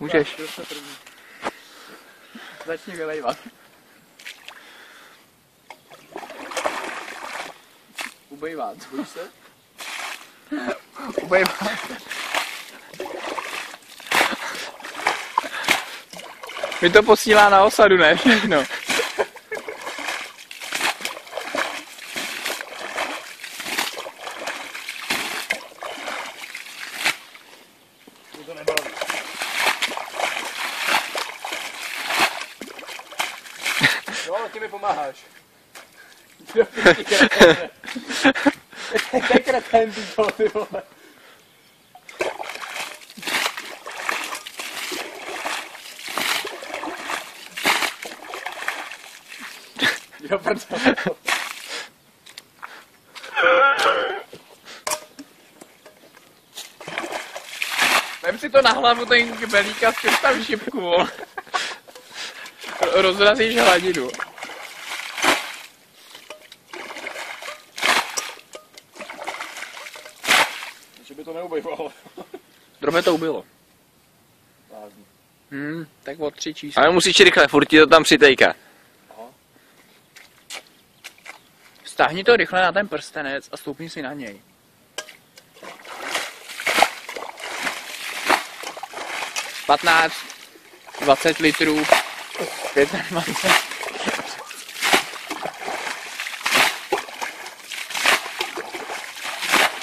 Můžeš. Začni vylejvat. Ubejvát, bojíš se? Ubejvát. Mi to posílá na osadu, ne všechno. Mě to nebaví. Jo, ty mi pomáháš. To je kretén, ty vole. Jo, prdele. Vem si to na hlavu, ten kbelík a přestav šipku, vole. Rozrazíš hladinu. Že by to neubejvalo. Drobe to ubilo. Vážně. Tak o 3 čísla. Ale musíš rychle, furt ti to tam přitejká. Stáhni to rychle na ten prstenec a stoupni si na něj. Patnáct, 20 litrů, 25.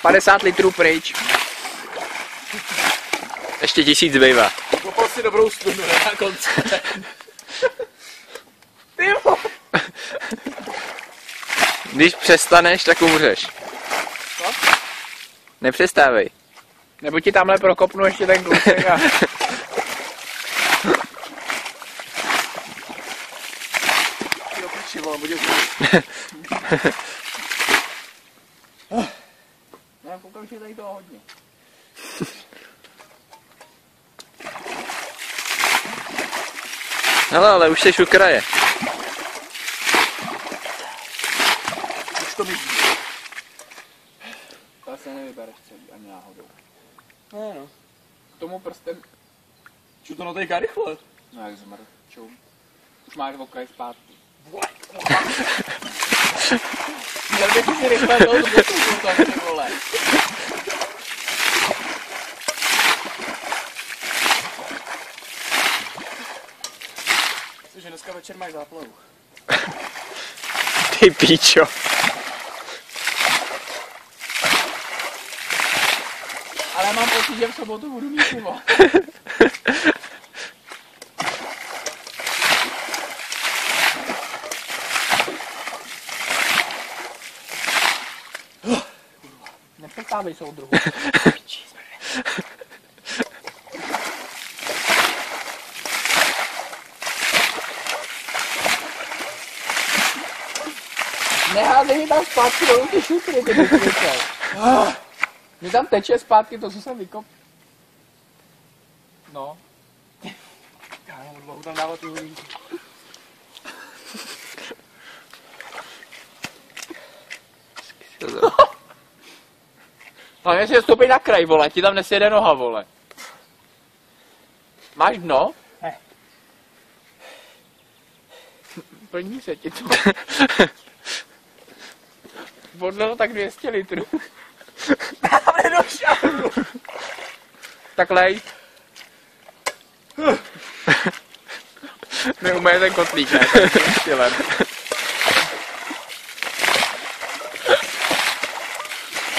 50 litrů pryč. Ještě 1000 zbývá. Kopal si dobrou stunu na konci. Ty vole. Když přestaneš, tak umřeš. Co? Nepřestávej. Nebo ti tamhle prokopnu ještě ten kousek a... Do piči, vole, bude Já koukám, že tady toho hodně. Hele, ale už jsi u kraje. Už to vidí. To asi nevybereš celý, ani náhodou. Ne, no. K tomu prstem... Ču to natejká rychle. No jak zmrčou. Už máš okraj zpátky. Měl bych si rychle toho zbotu, ty vole. Že dneska večer máš záplavu. Ty píčo. Ale mám pocit, že v sobotu budu mít pivo. Nepřestávej soudruhu. Neházej mi tam zpátky dolů ty šutry, ty vyklíčej. Mi tam teče zpátky to, co jsem vykop. No. Já nemám odvahu tam dávat ty hodinky. Hlavně si stoupej na kraj, vole, ti tam nesjede noha, vole. Máš dno? Ne. Plní se ti to. Vodno tak 200 litrů. Tam nedošel. Tak lej. Mi umeje ten kotlík, ne? Stylem.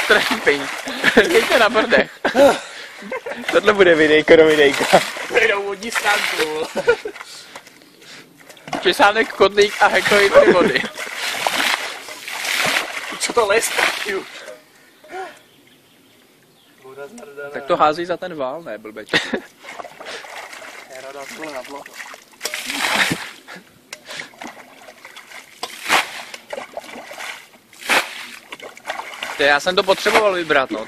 Tramping. Dejte na brdech. Tohle bude videjko do videjka. Vyjdou vodní stránku, vole. Česánek, kotlík a hektolitry vody. Co to les? Voda zmrdaná. Tak to hází za ten vál, ne, blbeč. Já ráda tohle na bloku. Já jsem to potřeboval vybrat, no.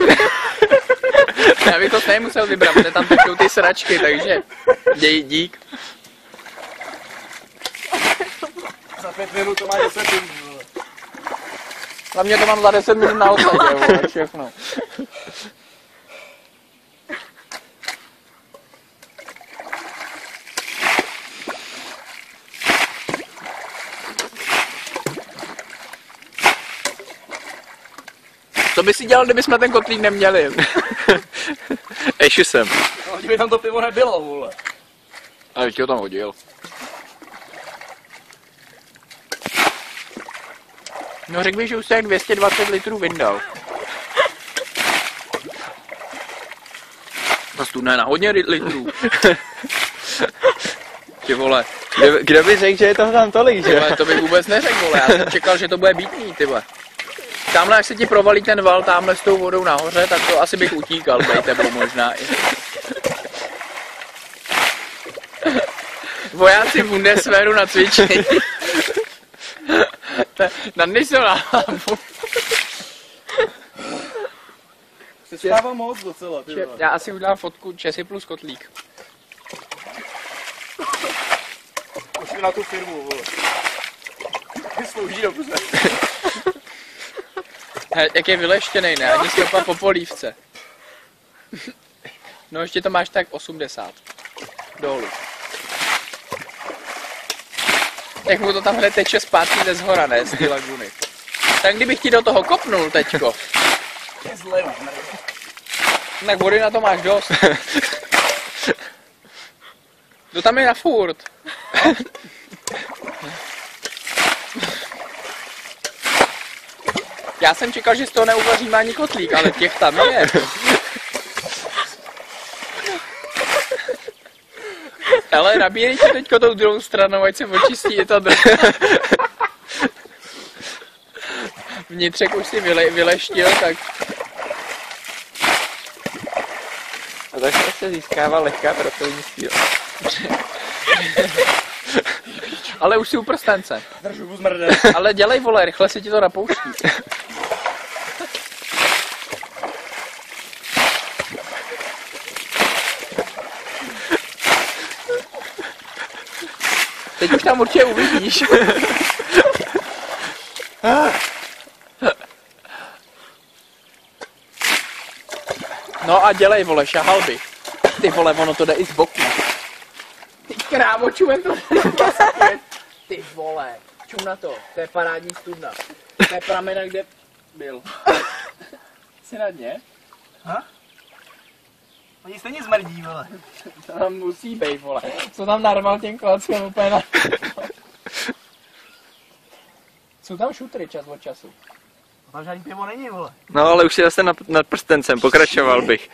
Já bych to stejně musel vybrat, protože tam tečou ty sračky, takže dík. Za 5 minut to má 10 minut, vole. Hlavně to mám za 10 minut na osadě, vole, všechno. by si dělal, kdyby jsme ten kotlík neměli? Ešu jsem. No, kdyby tam to pivo nebylo, vole. Ale ti ho tam hodil. No řekl bych, že už se jak 220 litrů vyndal. Ta studna je na hodně litrů. Ty vole. Kdo by řekl, že je toho tam tolik, že? Vole, to bych vůbec neřekl, vole. Já jsem čekal, že to bude bítný, ty vole. Tamhle, jak se ti provalí ten val tamhle s tou vodou nahoře, tak to asi bych utíkal, bej tebou možná i. Vojáci Bundeswehru na cvičení. Nadnej se na hlavu. Se stává moc docela, ty vole. Já asi udělám fotku Česy plus kotlík. Pošli na tu firmu, vole. Slouží dobře. Jak je vyleštěnej, ne? Ani stopa po polívce. No ještě to máš tak 80. Dolů. Jak mu to tam hned teče zpátky ze zhora, ne? Z té laguny. Tak kdybych ti do toho kopnul teďko. Je zle už, ne? Tak vody na to máš dost. To tam je na furt. Já jsem čekal, že z toho neuvaříme ani kotlík, ale těch tam je. Ale nabíjejte teďko tou druhou stranou, ať se očistí i ta druhá. Vnitřek už si vyleštil, tak... A tak se získává lehká pracovní síla. Ale už si u prstence. Držu zmrde. Ale dělej, vole, rychle se ti to napouští. Teď už tam určitě uvidíš. No a dělej, vole, šahal bych. Ty vole, ono to jde i z boku. Ty krávo, čumem to. Ty vole, čum na to, to je parádní studna. To je pramena, kde byl. Jsi na dně? Ha? Oni stejně zmrdí, vole. Tam musí být, vole. Jsou tam narval těm klackem úplně na... Jsou tam šutry čas od času. Tam žádný pivo není, vole. No ale už si zase nad prstencem, pokračoval bych.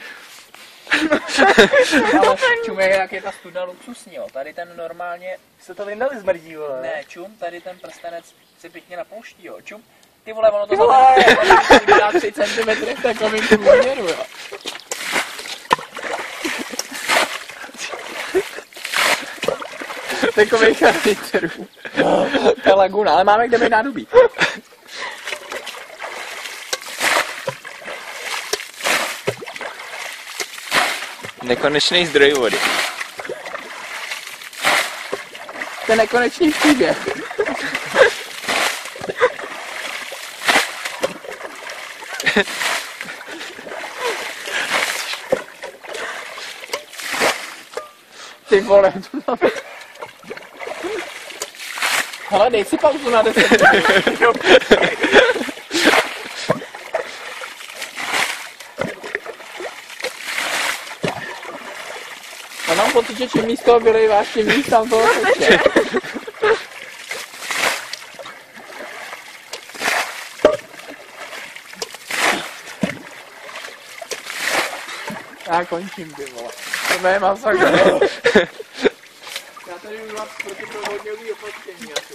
Ale čum je, jak je ta studna luxusní, jo. Tady ten normálně... Se to vyndali zmrdí, vole. Ne, čum, tady ten prstenec se pěkně napouští, jo. Čum, ty vole, ono to Ty vole! dá 3 cm v takovým průměru, jo. Takových litrů. Ta laguna, ale máme kde být nádobí. Nekonečný zdroj vody. Ten nekonečný příběh. Ty vole, to máme. Hele, dej si pauzu na 10 minut. Já mám pocit, že čím víc toho vylejváš, tím víc tam toho teče. Já končím, ty vole. To je masakr. Já tady jdu na protiprovodňový opatření asi.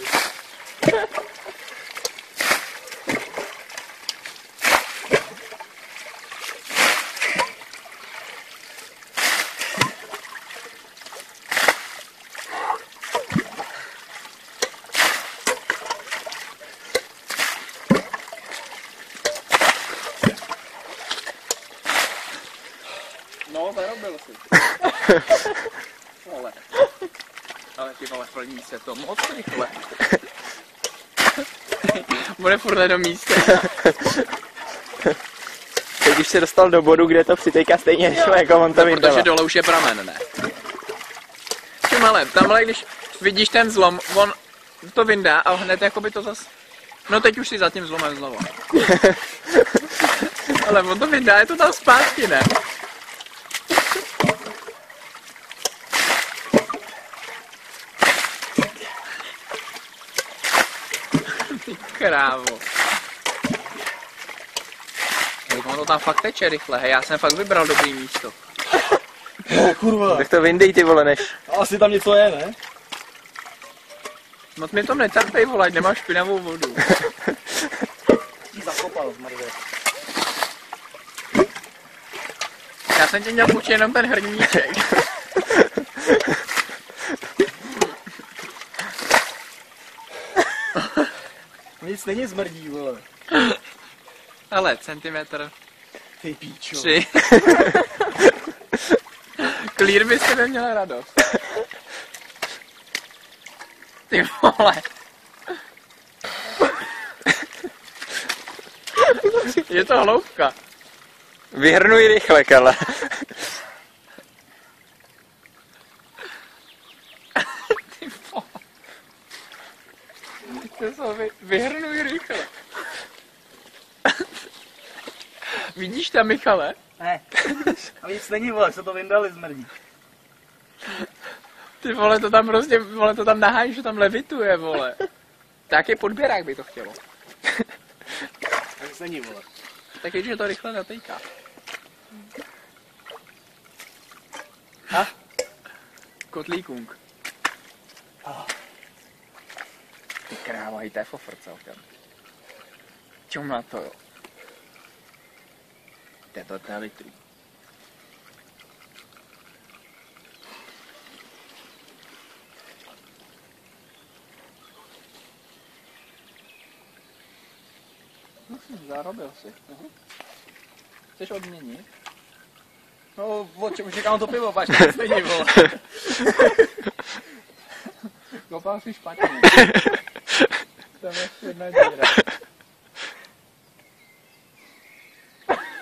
No, zarobil si. Vole. Ale ty vole, plní se to moc rychle. Bude furt na místě. Teď už se dostal do bodu, kde to přitéká stejně rychle, jako on to vyndává. Protože dole už je pramen, ne? Čím ale, tamhle, když vidíš ten zlom, on to vyndá a hned jakoby to zas... No teď už si za tím zlomem znovu. Ale on to vydá, je to tam zpátky, ne? Ty krávo. Hej, ono tam fakt teče rychle, hej, já jsem fakt vybral dobrý místo. Kurva. Tak to vyndej ty vole, než. Asi tam něco je, ne? Moc mi to netrpej, vole, ať nemáš špinavou vodu. Ti zakopal, zmrde. Já jsem tě měl půjčit jenom ten hrníček. Nic není zmrdí, vole. Ale centimetr. Ty píčo. 3. Clear byste neměla radost. Ty vole. Je to hloubka. Vyhrnuj rychle, kale. Ty vole. To jsou vyhrnuj rychle. Vidíš tam, Michale? Ne. A nic není, vole, se to vyndali zmrdí. Ty vole, to tam prostě, vole, to tam nahájíš, že tam levituje, vole. Tak je podběrák by to chtělo. Nic není, vole. Tak je, že to rychle natejká. A? Kotlíkung. Ty kráva, i to je fofr celkem. Čum na to, jo. To je litrů. Zarobil si. Chceš odměnit? No, o čem říkám to pivo, pač nic není, vole. Kopal si špatně. Tam je ještě jedna díra.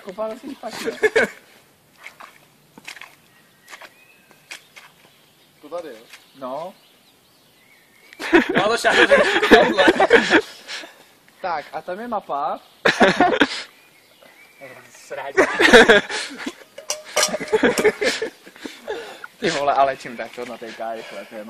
Kopal si špatně. To tady, jo? No. Já to šáhnu, že to tohle. Tak, a tam je mapa. Ty vole, ale čím tak to natejká rychle, to je